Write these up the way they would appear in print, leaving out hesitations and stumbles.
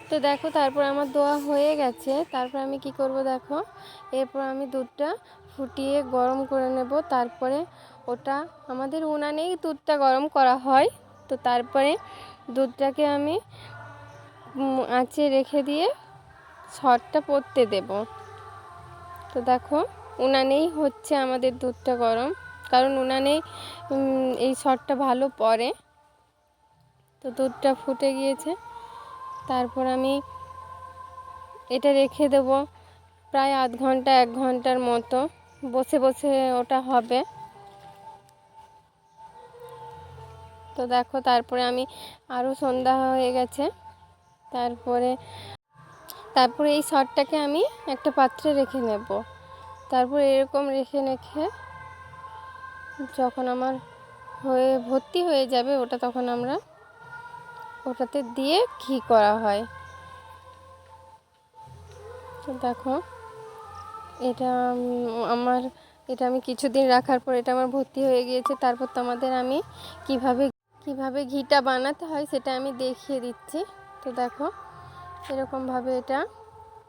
তো দেখো তারপর আমার দোয়া হয়ে গেছে। তারপর আমি কি করব দেখো, এরপর আমি দুধটা ফুটিয়ে গরম করে নেব। তারপরে ওটা আমাদের উনানেই দুধটা গরম করা হয়। তো তারপরে দুধটাকে আমি আঁচে রেখে দিয়ে সরটা পড়তে দেব। তো দেখো উনানেই হচ্ছে আমাদের দুধটা গরম, কারণ উনানেই এই সরটা ভালো পড়ে। তো দুধটা ফুটে গিয়েছে। তারপর আমি এটা রেখে দেব প্রায় আধ ঘন্টা 1 ঘন্টার মতো, বসে বসে ওটা হবে। তো দেখো তারপরে আমি আরও সন্ধ্যা হয়ে গেছে। তারপরে এই সরটাকে আমি একটা পাত্রে রেখে নেব। তারপর এরকম রেখে যখন আমার ভর্তি হয়ে যাবে ওটা, তখন আমরা ওটাতে দিয়ে ঘি করা হয়। তো দেখো এটা এটা আমি কিছুদিন রাখার পর এটা আমার ভর্তি হয়ে গিয়েছে। তারপর তোমাদের আমি কিভাবে ঘিটা বানাতে হয় সেটা আমি দেখিয়ে দিচ্ছি। তো দেখো এরকমভাবে এটা,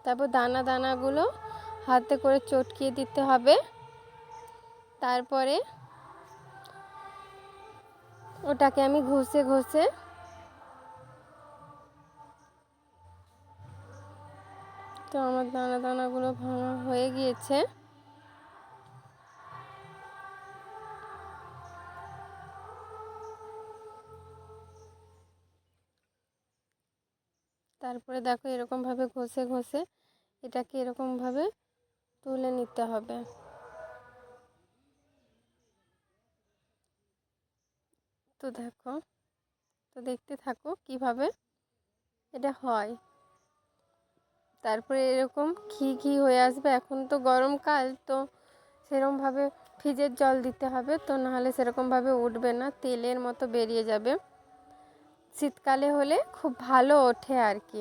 তারপর দানাগুলো হাতে করে চটকিয়ে দিতে হবে। তারপরে ওটাকে আমি ঘষে তো আমার দানাগুলো ভাঙা হয়ে গিয়েছে। তারপরে দেখো এরকমভাবে ঘষে এটাকে এরকমভাবে তুলে নিতে হবে। তো দেখো, তো দেখতে থাকো কিভাবে এটা হয়। তারপরে এরকম ঘি হয়ে আসবে। এখন তো গরমকাল, তো সেরকমভাবে ফ্রিজের জল দিতে হবে, তো নাহলে সেরকমভাবে উঠবে না, তেলের মতো বেরিয়ে যাবে। শীতকালে হলে খুব ভালো ওঠে আর কি।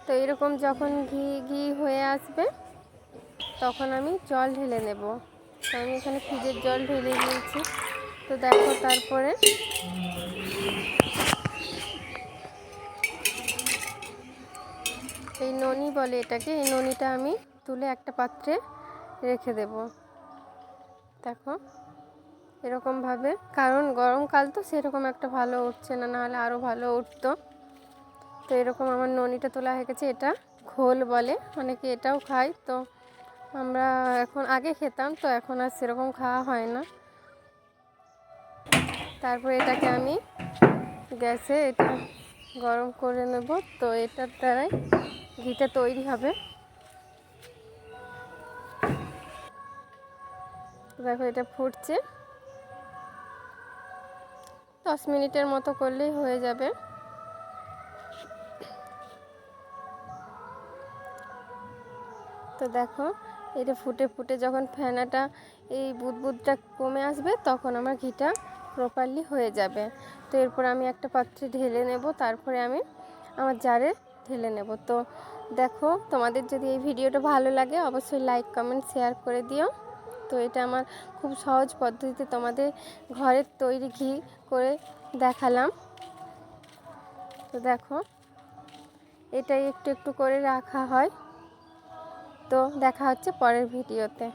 তো এরকম যখন ঘি হয়ে আসবে তখন আমি জল ঢেলে নেব। তো আমি এখানে ফ্রিজের জল ঢেলে দিয়েছি। তো দেখো তারপরে এই ননি বলে এটাকে, এই ননিটা আমি তুলে একটা পাত্রে রেখে দেব। দেখো এরকমভাবে, কারণ গরমকাল তো সেরকম একটা ভালো উঠছে না, নাহলে আরও ভালো উঠতো। তো এরকম আমার ননিটা তোলা হয়ে গেছে। এটা ঘোল বলে, অনেকে এটাও খায়। তো আমরা এখন আগে খেতাম, তো এখন আর সেরকম খাওয়া হয় না। তারপর এটাকে আমি গ্যাসে এটা গরম করে নেব। তো এটার দ্বারাই ঘিটা তৈরি হবে। দেখো এটা ফুটছে, 10 মিনিটের মতো করলেই হয়ে যাবে। তো দেখো এটা ফুটে যখন ফেনাটা এই বুদবুদটা কমে আসবে তখন আমার ঘিটা প্রপারলি হয়ে যাবে। তো এরপর আমি একটা পাত্রে ঢেলে নেব। তারপরে আমি আমার জারে ঢেলে নেব। তো দেখো তোমাদের যদি এই ভিডিওটা ভালো লাগে অবশ্যই লাইক কমেন্ট শেয়ার করে দিও। তো এটা আমার খুব সহজ পদ্ধতিতে তোমাদের ঘরের তৈরি ঘি করে দেখালাম। তো দেখো এটাই একটু করে রাখা হয়। তো দেখা হচ্ছে পরের ভিডিওতে।